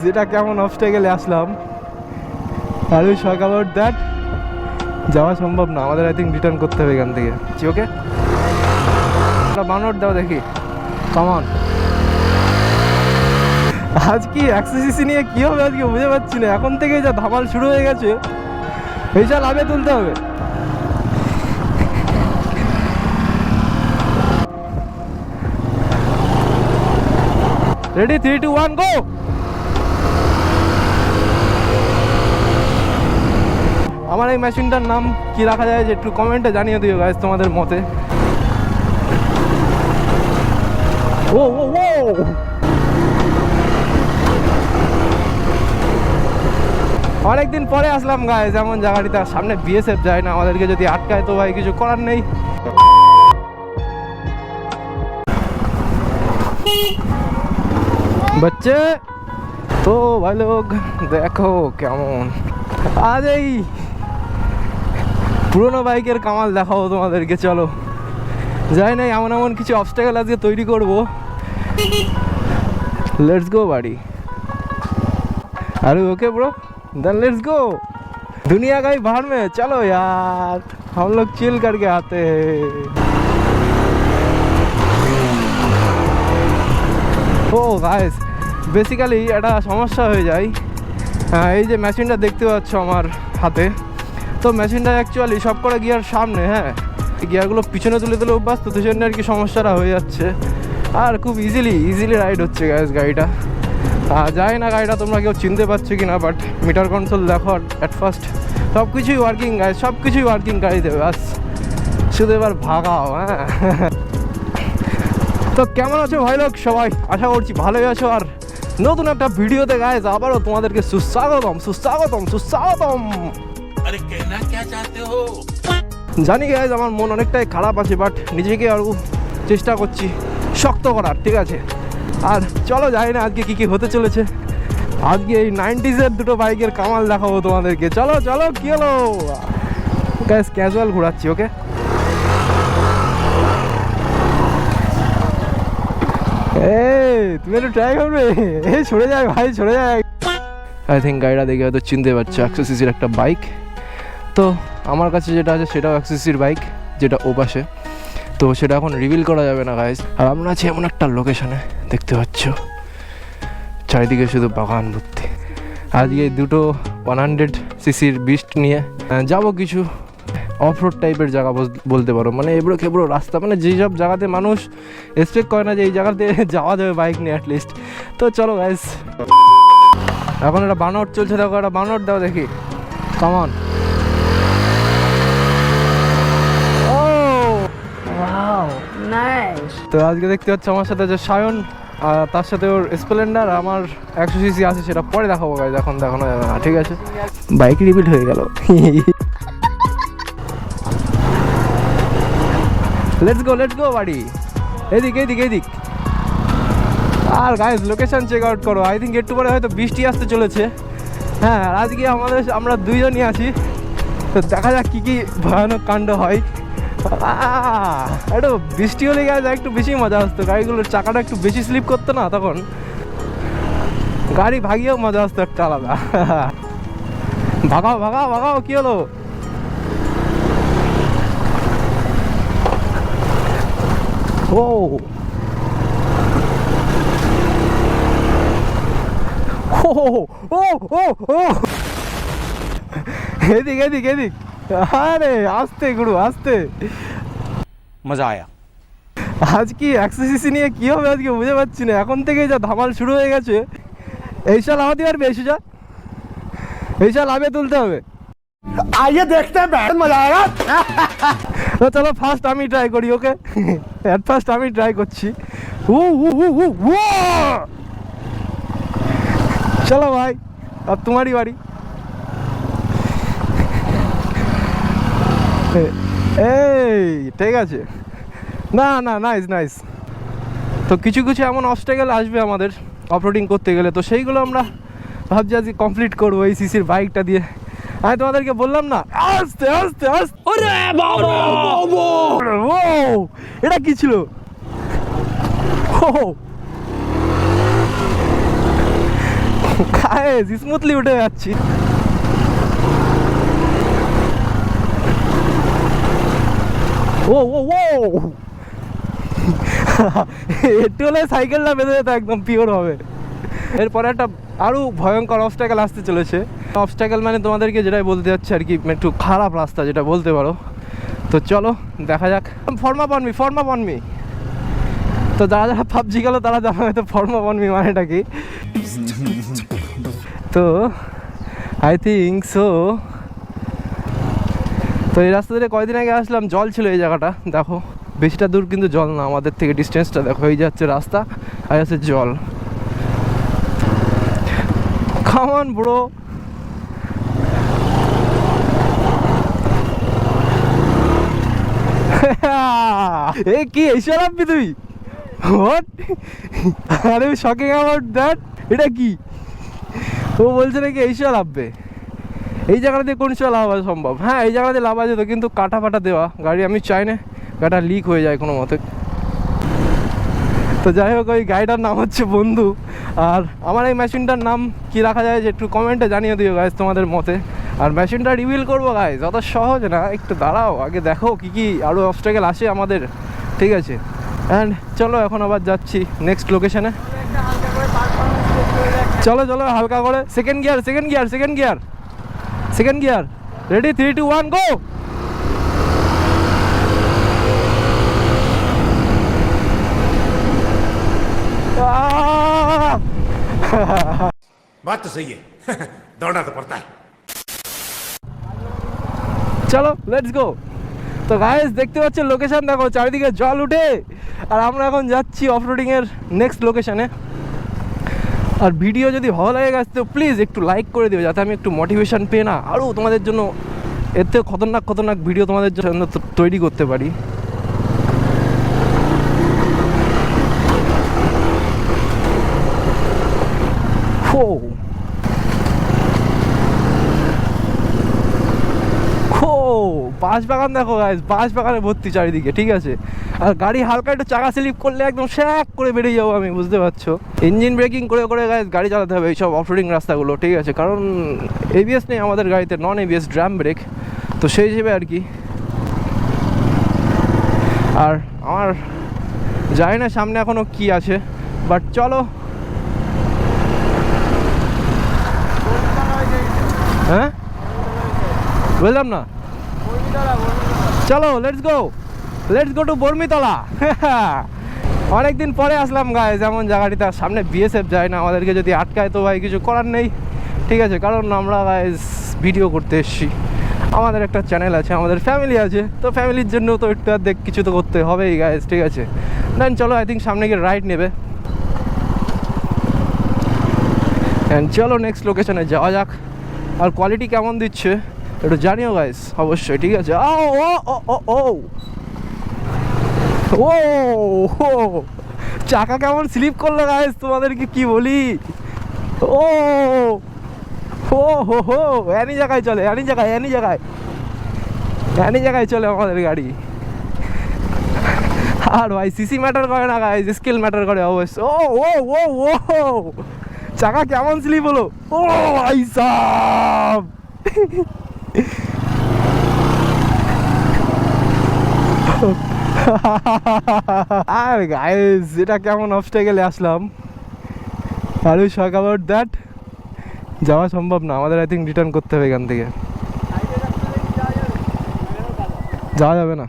যেটা কেমন অবস্ট্যাকেলে আসলাম আর we shock about that. যাওয়া সম্ভব না আমাদের, আই থিঙ্ক রিটার্ন করতে হবে এখান থেকে। ওকে বানর দাও দেখি, কামান। আজ কি এক্সএসিসি নিয়ে কি হবে আজকে বুঝে পাচ্ছি না, এখন থেকে যা ধামাল শুরু হয়ে গেছে এইটা লাভে তুলতে হবে। রেডি 3 2 1 গো। আমার এই মেশিনটার নাম কি রাখা যায় যে একটু কমেন্টে জানিয়ে দিও গাইস তোমাদের মতে। ও ও ও অনেকদিন পরে আসলাম গাইস এমন জায়গাটিতে। সামনে বিএসএফ যায় না, আমাদেরকে যদি আটকায় তো ভাই কিছু করার নেই। बच्चे तो भाई लोग देखो কেমন আজ এই পুরোনো বাইকের কামাল দেখাবো তোমাদেরকে। চলো যাই না, এমন এমন কিছু অবস্ট্যাকেল আজকে তৈরি করবো। लेट्स गो बाड़ी। अरे okay bro then let's go. दुनिया का ही बाहर में चलो यार, हम लोग चिल करके आते हैं। ও গাইস বেসিক্যালি একটা সমস্যা হয়ে যায়। এই যে মেশিনটা দেখতে পাচ্ছ আমার হাতে, তো মেশিনটা অ্যাকচুয়ালি সব করে গিয়ার সামনে, হ্যাঁ গিয়ারগুলো পিছনে তুলে তুলে অভ্যাস, তো সেই জন্য আর কি সমস্যাটা হয়ে যাচ্ছে। আর খুব ইজিলি রাইড হচ্ছে গাইস গাড়িটা। জানি না গাড়িটা তোমরা কেউ চিনতে পারছো কি না, বাট মিটার কন্ট্রোল দেখো অ্যাট ফার্স্ট সব কিছুই ওয়ার্কিং গাইস, সব কিছুই ওয়ার্কিং গাড়িতে, বাস শুধু এবার ভাগাও। হ্যাঁ তো কেমন আছো ভাই লোক সবাই, আশা করছি ভালোই আছো। আর নতুন একটা ভিডিওতে গাইস আবারও তোমাদেরকে সুস্বাগতম সুস্বাগতম সুস্বাগতম। अरे कहना क्या चाहते हो? জানি গাইস আমার মন অনেকটাই খারাপ আছে, বাট নিজেকে আরও চেষ্টা করছি শক্ত করার, ঠিক আছে। আর চলো জানি না আজকে কী হতে চলেছে। আজকে এই 90s-এর দুটো বাইকের কামাল দেখাবো তোমাদেরকে। চলো চলো কি হলো গাইস, ক্যাজুয়াল ঘোরাচ্ছি। ওকে তুমি একটু ট্রাই করবে? এই সরে যায় ভাই, সরে যায়। আই থিঙ্ক গাড়িটা দেখে হয়তো চিনতে পারছো, 100cc-র একটা বাইক। তো আমার কাছে যেটা আছে সেটাও 100cc-র বাইক, যেটা ও পাশে, তো সেটা এখন রিভিল করা যাবে না গাইস। আর আমরা আছি এমন একটা লোকেশনে, দেখতে পাচ্ছ চারিদিকে শুধু বাগান ভর্তি। আজকে এই দুটো 100cc-র বিস্ট নিয়ে যাব কিছু অফরোড টাইপের জায়গা বলতে পারো, মানে এবড়ো খেবড়ো রাস্তা, মানে যেই সব জায়গাতে মানুষ এক্সপেক্ট করে না যে এই জায়গাতে যাওয়া যাবে বাইক নিয়ে অ্যাটলিস্ট। তো চলো গাইস, এখন একটা বানর চলছে, দেখো একটা বানর দাও দেখি, কামান। তো আজকে দেখতে পাচ্ছ আমার সাথে যে সায়ন, আর তার সাথে ওর স্প্লেন্ডার, আমার 100cc আছে, সেটা পরে দেখাবো গাইস, এখন দেখানো যাবে না, ঠিক আছে। বাইক রিভিল হয়ে গেল। লেটস গো বাড়ি, এদিক এদিক এদিক। আর গাইস লোকেশন চেক আউট করো, আই থিঙ্ক একটু পরে হয়তো বৃষ্টি আসতে চলেছে। হ্যাঁ আর আজকে আমরা দুইজনই আছি, তো দেখা যাক কী ভয়ানক কাণ্ড হয়। একটু বৃষ্টি হলে গাইস একটু বেশি মজা আসতো, গাড়িগুলোর চাকাটা একটু বেশি স্লিপ করতো না, তখন গাড়ি ভাগিয়েও মজা আসতো একটা আলাদা। ভাগাও ভাগাও ভাগাও, কী হলো? ও ও ও ও এদিক এদিক এদিক। আরে আস্তে গুরু আস্তে, मजा आया। আজ কি 100cc নিয়ে কি হবে আজকে বুঝে পাচ্ছি না, এখন থেকে যা ধামাল শুরু হয়ে গেছে। এই সাল আমাদের আর বেশি যা, এই সাল লাভে তুলতে হবে। आइए देखते हैं, बहुत मजा आएगा। তো চলো ফার্স্ট আমি ট্রাই করি। ওকে অ্যাট ফার্স্ট আমি ট্রাই করছি। চলো ভাই अब तुम्हारी बारी। এই ঠিক আছে, না না নাইস নাইস। তো কিছু কিছু এমন অবস্ট্যাকেল আসবে আমাদের অফরোডিং করতে গেলে, তো সেইগুলো আমরা ভাবছি আজকে কমপ্লিট করবো এই সিসির বাইকটা দিয়ে। আমি তোমাদেরকে বললাম না আস্তে আস্তে আস্তে। ও এটা কি ছিল? ও গাইস স্মুথলি উঠে যাচ্ছি। ও ও ও একটু হলে সাইকেলটা বেঁধে যেত একদম পিওর হবে। এরপরে একটা আরও ভয়ঙ্কর অবস্ট্যাকেল আসতে চলেছে। অবস্ট্যাকেল মানে তোমাদেরকে যেটাই বলতে যাচ্ছে আর কি, একটু খারাপ রাস্তা যেটা বলতে পারো। তো চলো দেখা যাক। ফর্মা পনমি। তো যারা যারা পাবজি গেলো তারা জানা হয়তো ফর্মা পনমি মানেটা কি। তো আই থিঙ্ক সো। তো এই রাস্তা ধরে কয়দিন আগে আসলাম, জল ছিল এই জায়গাটা। দেখো বেশিটা দূর কিন্তু জল না, আমাদের থেকে ডিস্টেন্সটা দেখো, এই যাচ্ছে রাস্তা আর আছে জল। Come on bro. এ কি এইসব আপনি তুই? হোয়াট? আরে শকিং অ্যাবাউট দ্যাট। এটা কি ও বলছে নাকি এইসব লাভবে? এই জায়গাটা দিয়ে কোন সময় লাভ আছে সম্ভব? হ্যাঁ এই জায়গাতে লাভ আছে তো, কিন্তু কাটা ফাটা দেওয়া গাড়ি আমি চাই না গাড়িটা লিক হয়ে যায় কোনো মতে। তো যাই হোক, ওই গাড়িটার নাম হচ্ছে বন্ধু। আর আমার এই মেশিনটার নাম কি রাখা যায় যে একটু কমেন্টে জানিয়ে দিও গাইজ তোমাদের মতে। আর মেশিনটা রিভিল করবো গাইজ, অত সহজ না, একটু দাঁড়াও আগে দেখো কী কী আরও অবস্ট্যাকেল আসে আমাদের, ঠিক আছে? অ্যান্ড চলো এখন আবার যাচ্ছি নেক্সট লোকেশনে। চলো চলো হালকা করে। সেকেন্ড গিয়ার রেডি, 3 2 1 গো। बात तो सही है दौड़ना तो पड़ता है। চলো লেটস গো। তো গাইস দেখতে পাচ্ছেন লোকেশন দেখো, চারিদিকে জল উঠে। আর আমরা এখন যাচ্ছি অফরোডিংয়ের নেক্সট লোকেশনে। আর ভিডিও যদি ভালো লাগে গাইস তো প্লিজ একটু লাইক করে দিও, যাতে আমি একটু মোটিভেশন পেয়ে না আরও তোমাদের জন্য এর থেকে খতরনাক ভিডিও তোমাদের জন্য তৈরি করতে পারি। বাঁশ বাগান দেখো গাইস, বাঁশ বাগানে ভর্তি চারিদিকে, ঠিক আছে? আর গাড়ি হালকা একটু চাকা স্লিপ করলে একদম শ্যাক করে বেরিয়ে যাবো আমি, বুঝতে পারছো? ইঞ্জিন ব্রেকিং করে করে গাইস গাড়ি চালাতে হবে এইসব অফরোডিং রাস্তাগুলো, ঠিক আছে? কারণ এবিএস নেই আমাদের গাড়িতে, নন এবিএস ড্রাম ব্রেক। তো সেই হিসেবে আর কি। আর আমার জানি না সামনে এখনও কি আছে, বাট চলো। হ্যাঁ বললাম না, চলো লেটস গো টু বর্মিতলা। অনেকদিন পরে আসলাম গায়ে, যেমন জায়গাটিতে সামনে বিএসএফ যায় না, আমাদেরকে যদি আটকায় তো ভাই কিছু করার নেই, ঠিক আছে? কারণ আমরা গাইস ভিডিও করতে এসেছি, আমাদের একটা চ্যানেল আছে, আমাদের ফ্যামিলি আছে, তো ফ্যামিলির জন্য তো একটু দেখ কিছু তো করতে হবেই গাইস, ঠিক আছে? দেন চলো আই থিঙ্ক সামনে গিয়ে রাইড নেবে। চলো নেক্সট লোকেশনে যাওয়া যাক। আর কোয়ালিটি কেমন দিচ্ছে একটু জানিও গাইস অবশ্যই, ঠিক আছে? ও চাকা কেমন স্লিপ করলো গাইস, তোমাদেরকে কি বলি। ও হো এনি জায়গায় চলে, এনি জায়গায় চলে আমাদের গাড়ি। আর ভাই সিসি ম্যাটার করে না গাইস, স্কিল ম্যাটার করে অবশ্য। ও চাকা কেমন স্লিপ হলো, ও ভাই সাব। আর গাইস এটা কেমন অবস্ট্যাকেলে আসলাম, আর উই শক অ্যাবাউট দ্যাট। যাওয়া সম্ভব না আমাদের, আই থিঙ্ক রিটার্ন করতে হবে এখান থেকে, যাওয়া যাবে না।